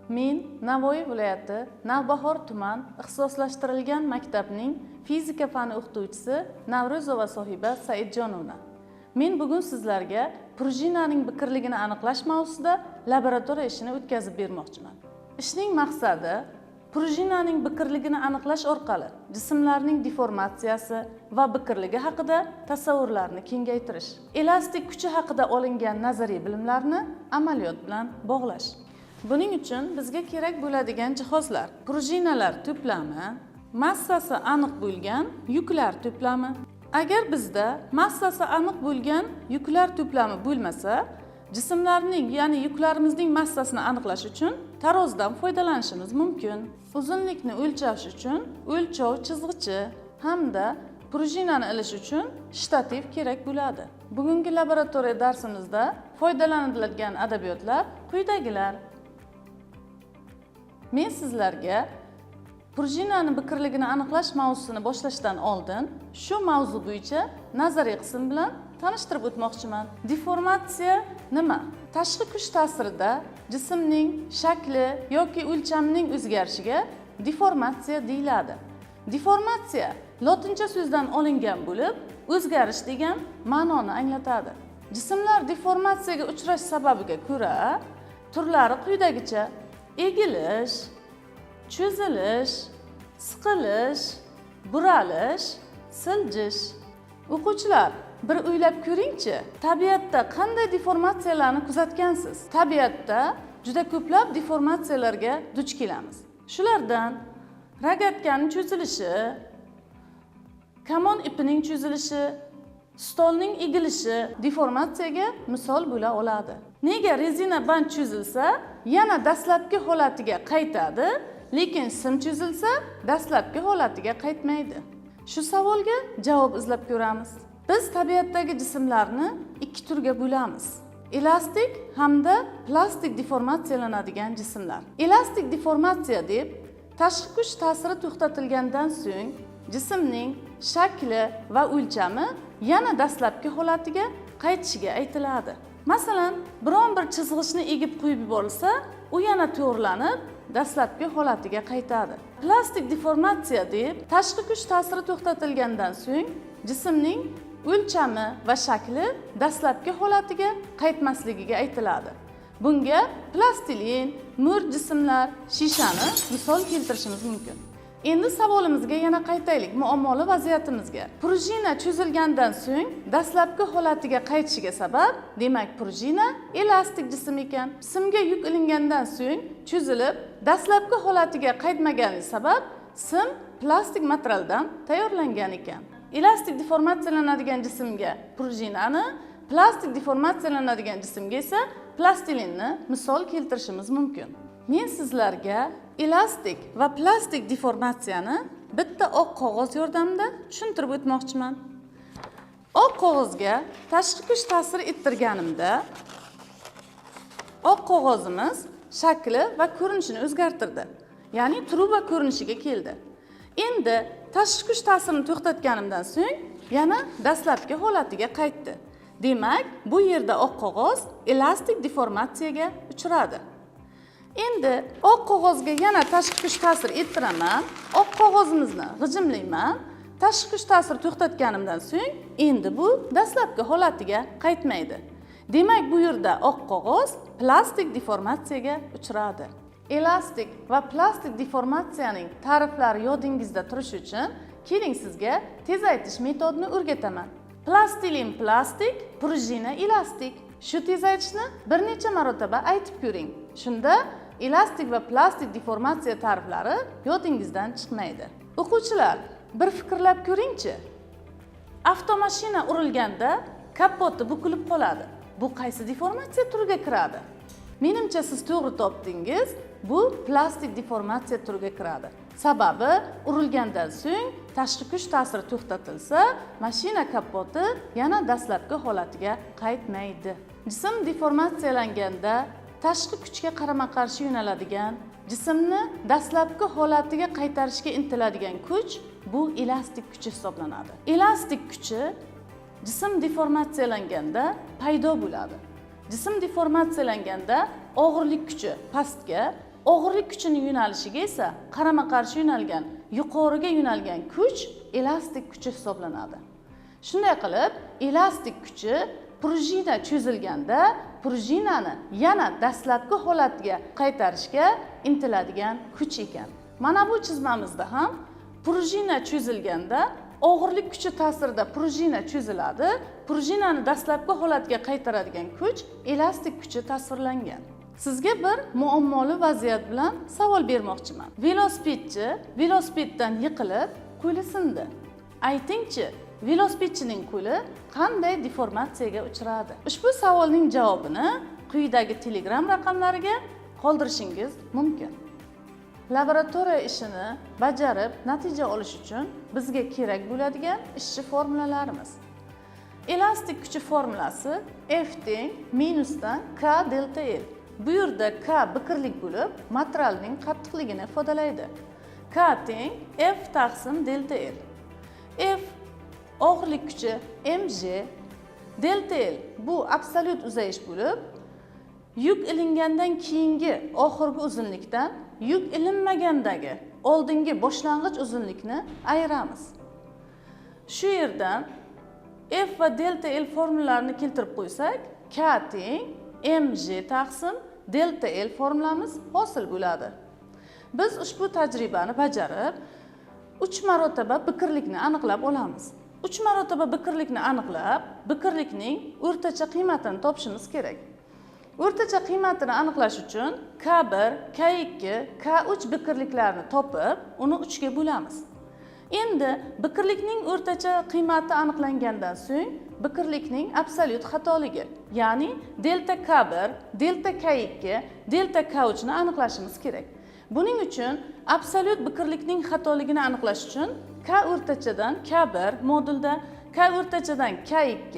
Men Navoiy viloyati Navbahor tuman ixtisoslashtirilgan maktabning fizika fani o'qituvchisi Navro'zova sohiba Saidjonovna. Men bugun sizlarga prujinaning biqirligini aniqlash mavzusida laboratoriya ishini o'tkazib bermoqchiman. Ishning maqsadi prujinaning biqirligini aniqlash orqali jismlarning deformatsiyasi va biqirligi haqida tasavvurlarni kengaytirish, elastik kuchi haqida olingan nazariy bilimlarni amaliyot bilan bog'lash. Buning uchun bizga kerak bo'ladigan jihozlar: prujinalar to'plami, massasi aniq bo'lgan yuklar to'plami. Agar bizda massasi aniq bo'lgan yuklar to'plami bo'lmasa, jismlarning, ya'ni yuklarimizning massasini aniqlash uchun tarozidan foydalanishimiz mumkin. Uzunlikni o'lchash uchun o'lchov chizg'ichi hamda prujinani ilish uchun shtativ kerak bo'ladi. Bugungi laboratoriya darsimizda foydalaniladigan adabiyotlar quyidagilar. Men sizlarga prujinani biqirligini aniqlash mavzusini boshlashdan oldin shu mavzu bo'yicha nazariy qism bilan tanishtirib o'tmoqchiman. Deformatsiya nima? Tashqi kuch ta'sirida jismning shakli yoki o'lchamining o'zgarishiga deformatsiya deyiladi. Deformatsiya lotincha so'zdan olingan bo'lib, o'zgarish degan ma'noni anglatadi. Jismlar deformatsiyaga uchrash sababiga ko'ra turlari quyidagicha: egilish, cho'zilish, siqilish, buralish, siljish. O'quvchilar, bir o'ylab ko'ringchi, tabiatda qanday deformatsiyalarni kuzatgansiz? Tabiatda juda ko'plab deformatsiyalarga duch kelamiz. Shulardan rogatkaning cho'zilishi, kamon ipining cho'zilishi, stolning egilishi deformatsiyaga misol bo'la oladi. Nega rezina band cho'zilsa, yana dastlabki holatiga qaytadi, lekin sim cho'zilsa, dastlabki holatiga qaytmaydi? Shu savolga javob izlab ko'ramiz. Biz tabiatdagi jismlarni ikki turga bo'lamiz: elastik hamda plastik deformatsiyalanadigan jismlar. Elastik deformatsiya deb tashqi kuch ta'siri to'xtatilgandan so'ng jismning shakli va o'lchami yana dastlabki holatiga qaytishiga aytiladi. Masalan, biron bir chizg'ichni egib qo'yib yuborilsa, u yana to'g'rilanib, dastlabki holatiga qaytadi. Plastik deformatsiya deb tashqi kuch ta'siri to'xtatilgandan so'ng jismning o'lchami va shakli dastlabki holatiga qaytmasligiga aytiladi. Bunga plastilin, mo'rt jismlar, shishani misol keltirishimiz mumkin. Endi savolimizga yana qaytaylik, muammoli vaziyatimizga. Prujina cho'zilgandan so'ng dastlabki holatiga qaytishiga sabab, demak prujina elastik jism ekan. Simga yuk ilingandan so'ng cho'zilib, dastlabki holatiga qaytmagani sabab sim plastik materialdan tayyorlangan ekan. Elastik deformatsiyalanadigan jismga prujinani, plastik deformatsiyalanadigan jismga esa plastilinni misol keltirishimiz mumkin. Men sizlarga elastik va plastik deformatsiyani bitta oq qog'oz yordamida tushuntirib o'tmoqchiman. Oq qog'ozga tashqi kuch ta'sir ettirganimda oq qog'ozimiz shakli va ko'rinishini o'zgartirdi. Ya'ni truba ko'rinishiga keldi. Endi tashqi kuch ta'sirini to'xtatganimdan so'ng yana dastlabki holatiga qaytdi. Demak, bu yerda oq qog'oz elastik deformatsiyaga uchradi. Endi oq qog'ozga yana tashqi kuch ta'sir ettiraman. Oq qog'ozimizni g'ijimlayman. Tashqi kuch ta'sir to'xtatganimdan so'ng endi bu dastlabki holatiga qaytmaydi. Demak, bu yerda oq qog'oz plastik deformatsiyaga uchradi. Elastik va plastik deformatsiyaning ta'riflari yodingizda turishi uchun keling sizga tezaytish metodini o'rgataman. Plastilin plastik, prujina elastik. Shu tezaytishni bir necha marotaba aytib ko'ring. Shunda elastik va plastik deformatsiya ta'riflari yodingizdan chiqmaydi. O'quvchilar, bir fikrlab ko'ringchi. Avtomashina urilganda kapoti bukilib qoladi. Bu qaysi deformatsiya turiga kiradi? Menimcha siz to'g'ri topdingiz. Bu plastik deformatsiya turiga kiradi. Sababi, urilgandan so'ng tashqi kuch ta'siri to'xtatilsa, mashina kapoti yana dastlabki holatiga qaytmaydi. Jism deformatsiyalanganda tashqi kuchga qarama-qarshi yo'naladigan, jismni dastlabki holatiga qaytarishga intiladigan kuch bu elastik kuch hisoblanadi. Elastik kuchi jism deformatsiyalanganda paydo bo'ladi. Jism deformatsiyalanganda og'irlik kuchi pastga, Og'irlik kuchining yo'nalishiga esa qarama-qarshi yo'nalgan, yuqoriga yo'nalgan kuch elastik kuchi hisoblanadi. Shunday qilib, elastik kuchi prujina cho'zilganda prujinani yana dastlabki holatiga qaytarishga intiladigan kuch ekan. Mana bu chizmamizda ham prujina cho'zilganda og'irlik kuchi ta'sirida prujina cho'ziladi. Prujinani dastlabki holatiga qaytaradigan kuch elastik kuchi tasvirlangan. Sizga bir muammoli vaziyat bilan savol bermoqchiman. Velosipedchi velosipeddan yiqilib, qo'li sindi. Aytingchi, velosipedchining qo'li qanday deformatsiyaga uchradi? Ushbu savolning javobini quyidagi Telegram raqamlariga qoldirishingiz mumkin. Laboratoriya ishini bajarib natija olish uchun bizga kerak bo'ladigan ishchi formulalarimiz. Elastik kuchi formulasi F teng minusdan K delta L. Bu yerda K biqirlik bo'lib, materialning qattiqligini ifodalaydi. K teng F taqsim delta L. F og'irlik kuchi mg, delta L bu absolyut uzayish bo'lib, yuk ilingandan keyingi oxirgi uzunlikdan yuk ilinmagandagi oldingi boshlang'ich uzunlikni ayiramiz. Shu yerdan F va delta L formulalarini keltirib qo'ysak, K teng mg taqsim delta L formulamiz hosil bo'ladi. Biz ushbu tajribani bajarib 3 marotaba biqirlikni aniqlab olamiz. 3 marotaba biqirlikni aniqlab, biqirlikning o'rtacha qiymatini topishimiz kerak. O'rtacha qiymatini aniqlash uchun K1, K2, K3 biqirliklarni topib, uni 3 ga bo'lamiz. Endi biqirlikning o'rtacha qiymati aniqlangandan so'ng biqirlikning absolyut xatoligi, ya'ni delta K1, delta K2, delta K3 ni aniqlashimiz kerak. Buning uchun absolyut biqirlikning xatoligini aniqlash uchun K o'rtachadan K1 modulda, K o'rtachadan K2,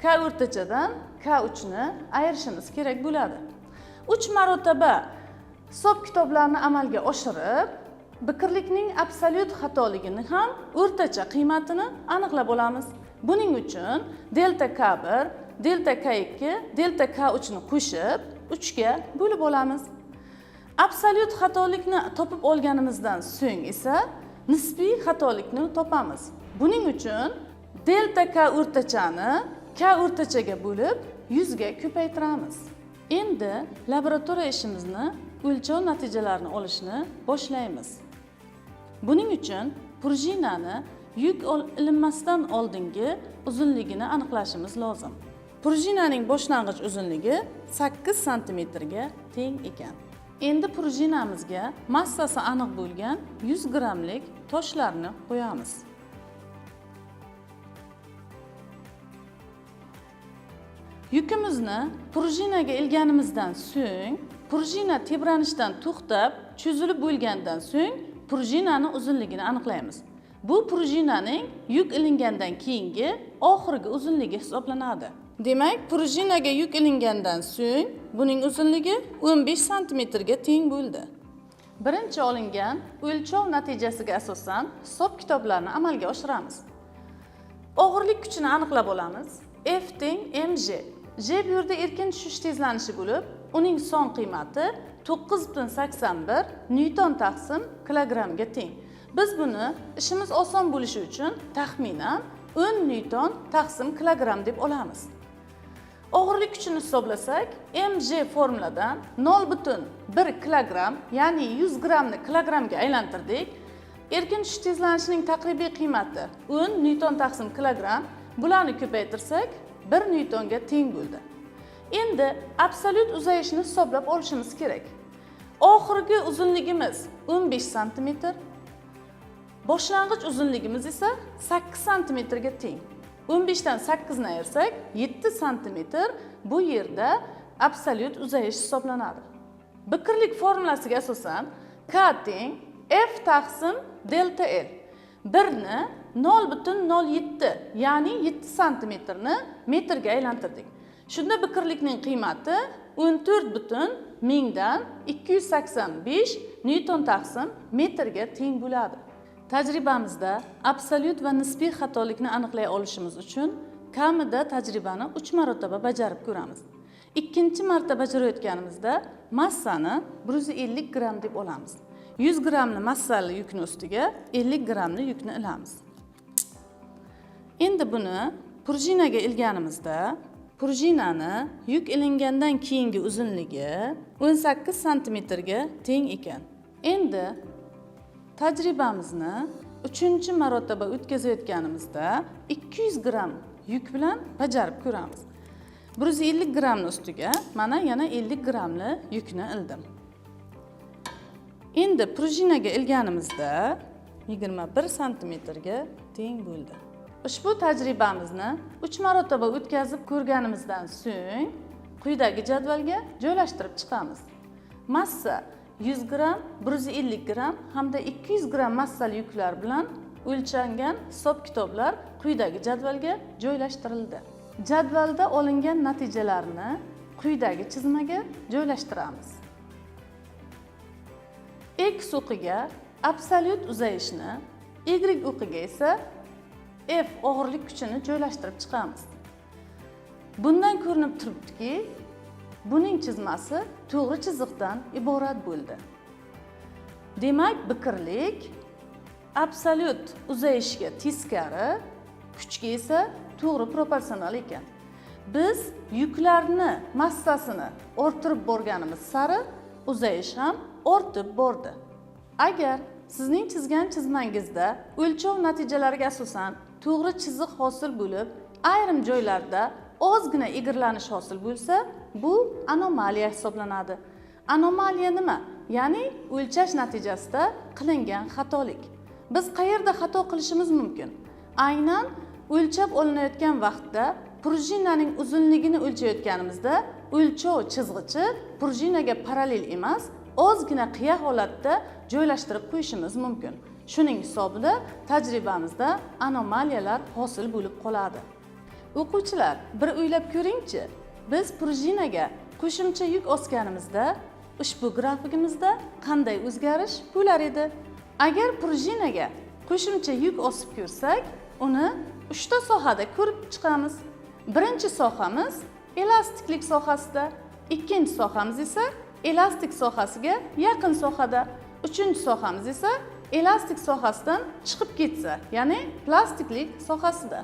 K o'rtachadan K3 ni ayirishimiz kerak bo'ladi. 3 marotaba hisob kitoblarni amalga oshirib, biqirlikning absolyut xatoligini ham o'rtacha qiymatini aniqlab olamiz. Buning uchun delta K1, delta K2, delta K3 ni qo'shib 3 ga bo'lib olamiz. Absolyut xatolikni topib olganimizdan so'ng esa nisbiy xatolikni topamiz. Buning uchun delta K o'rtachani K o'rtachaga bo'lib 100 ga ko'paytiramiz. Endi laboratoriya ishimizni o'lchov natijalarini olishni boshlaymiz. Buning uchun prujinani yuk ilinmasdan oldingi uzunligini aniqlashimiz lozim. Prujinaning boshlang'ich uzunligi 8 sm ga teng ekan. Endi prujinamizga massasi aniq bo'lgan 100 grammlik toshlarni qo'yamiz. Yukimizni prujinaga ilganimizdan so'ng, prujina tebranishdan to'xtab, cho'zilib bo'lgandan so'ng prujinani uzunligini aniqlaymiz. Bu prujinaning yuk ilingandan keyingi oxirgi uzunligi hisoblanadi. Demak, prujinaga yuk ilingandan so'ng buning uzunligi 15 sm ga teng bo'ldi. Birinchi olingan o'lchov natijasiga asosan hisob kitoblarni amalga oshiramiz. Og'irlik kuchini aniqlab olamiz. F teng mg. J bu yerda erkin tushish tezlanishi bo'lib, uning son qiymati 9,81 newton taqsim kilogrammga teng. Biz buni ishimiz oson bo'lishi uchun taxminan 10 newton taqsim kilogramm deb olamiz. Og'irlik kuchini hisoblasak, mg formuladan 0,1 kilogramm, ya'ni 100 grammni kilogrammga aylantirdik. Erkin tushish tezlanishining taqribiy qiymati 10 newton taqsim kilogramm. Bularni ko'paytirsak 1 newtonga teng bo'ldi. Endi absolyut uzayishni hisoblab olishimiz kerak. Oxirgi uzunligimiz 15 sm, boshlang'ich uzunligimiz esa 8 sm ga teng. 15 dan 8 ni ayirsak 7 sm bu yerda absolyut uzayish hisoblanadi. Biqirlik formulasiga asosan K teng F taqsim delta L. 1 ni 0,07, ya'ni 7 sm ni metrga aylantirdik. Shunda biqirlikning qiymati 14,1000 dan 285 newton taqsim metrga teng bo'ladi. Tajribamizda absolyut va nisbiy xatolikni aniqlay olishimiz uchun kamida tajribani 3 marotaba bajarib ko'ramiz. Ikkinchi marta bajarayotganimizda massani 150 gram deb olamiz. 100 gramli massali yukni ustiga 50 gramli yukni ilamiz. Endi buni prujinaga ilganimizda prujinani yuk ilingandan keyingi uzunligi 18 santimetrga teng ekan. Endi tajribamizni 3-marotaba o'tkazayotganimizda 200 gram yuk bilan bajarib ko'ramiz. 150 gramni ustiga mana yana 50 gramli yukni ildim. Endi prujinaga ilganimizda 21 santimetrga teng bo'ldi. Ushbu tajribamizni 3 marotaba o'tkazib ko'rganimizdan so'ng quyidagi jadvalga joylashtirib chiqamiz. Massa 100 gram, 150 gram hamda 200 gram massali yuklar bilan o'lchangan hisob-kitoblar quyidagi jadvalga joylashtirildi. Jadvalda olingan natijalarni quyidagi chizmaga joylashtiramiz. X o'qiga absolyut uzayishni, Y o'qiga esa F og'irlik kuchini joylashtirib chiqamiz. Bundan ko'rinib turibdiki, buning chizmasi to'g'ri chiziqdan iborat bo'ldi. Demak, biqirlik absolyut uzayishga teskari, kuchga esa to'g'ri proporsional ekan. Biz yuklarni massasini orttirib borganimiz sari uzayish ham ortib bordi. Agar sizning chizgan chizmangizda o'lchov natijalariga asosan to'g'ri chiziq hosil bo'lib, ayrim joylarda ozgina egirlanish hosil bo'lsa, bu anomaliya hisoblanadi. Anomaliya nima? Ya'ni o'lchash natijasida qilingan xatolik. Biz qayerda xato qilishimiz mumkin? Aynan o'lchab olinayotgan vaqtda prujinaning uzunligini o'lchayotganimizda o'lchov chizg'ichi prujinaga parallel emas, ozgina qiya holatda joylashtirib qo'yishimiz mumkin. Shuning hisobida tajribamizda anomaliyalar hosil bo'lib qoladi. O'quvchilar, bir o'ylab ko'ringchi, biz prujinaga qo'shimcha yuk osganimizda ushbu grafikimizda qanday o'zgarish bo'lar edi? Agar prujinaga qo'shimcha yuk osib ko'rsak, uni 3 ta sohada ko'rib chiqamiz. Birinchi sohamiz elastiklik sohasida, ikkinchi sohamiz esa elastik sohasiga yaqin sohada, uchinchi sohamiz esa elastik sohasidan chiqib ketsa, ya'ni plastiklik sohasida.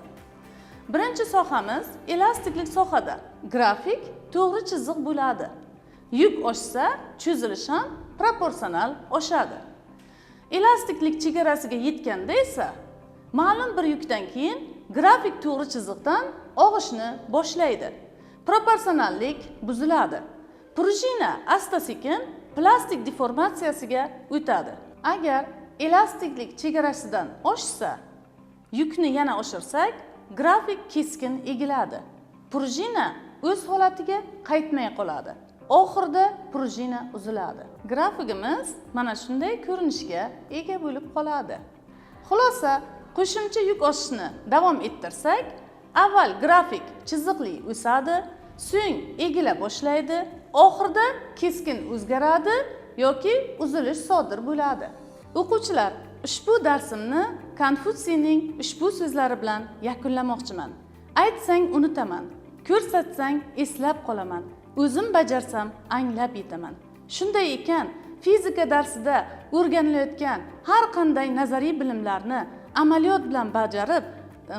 Birinchi sohamiz elastiklik sohada. Grafik to'g'ri chiziq bo'ladi. Yuk oshsa, cho'zilish ham proporsional oshadi. Elastiklik chegarasiga yetganda esa ma'lum bir yukdan keyin grafik to'g'ri chiziqdan og'ishni boshlaydi. Proporsionallik buziladi. Prujina asta-sekin plastik deformatsiyasiga o'tadi. Agar elastiklik chegarasidan oshsa, yukni yana oshirsak, grafik keskin egiladi. Prujina o'z holatiga qaytmay qoladi. Oxirida prujina uziladi. Grafikimiz mana shunday ko'rinishga ega bo'lib qoladi. Xulosa, qo'shimcha yuk osishni davom ettirsak, avval grafik chiziqli o'sadi, so'ng egila boshlaydi, oxirida keskin o'zgaradi yoki uzilish sodir bo'ladi. O'quvchilar, ushbu darsimni Konfutsiyning ushbu so'zlari bilan yakunlamoqchiman. Aytsang unutaman, ko'rsatsang eslab qolaman, o'zim bajarsam anglab yetaman. Shunday ekan, fizika darsida o'rganilayotgan har qanday nazariy bilimlarni amaliyot bilan bajarib,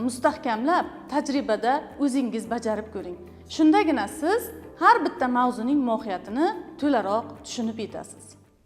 mustahkamlab, tajribada o'zingiz bajarib ko'ring. Shundagina siz har bitta mavzuning mohiyatini to'laroq tushunib yetasiz.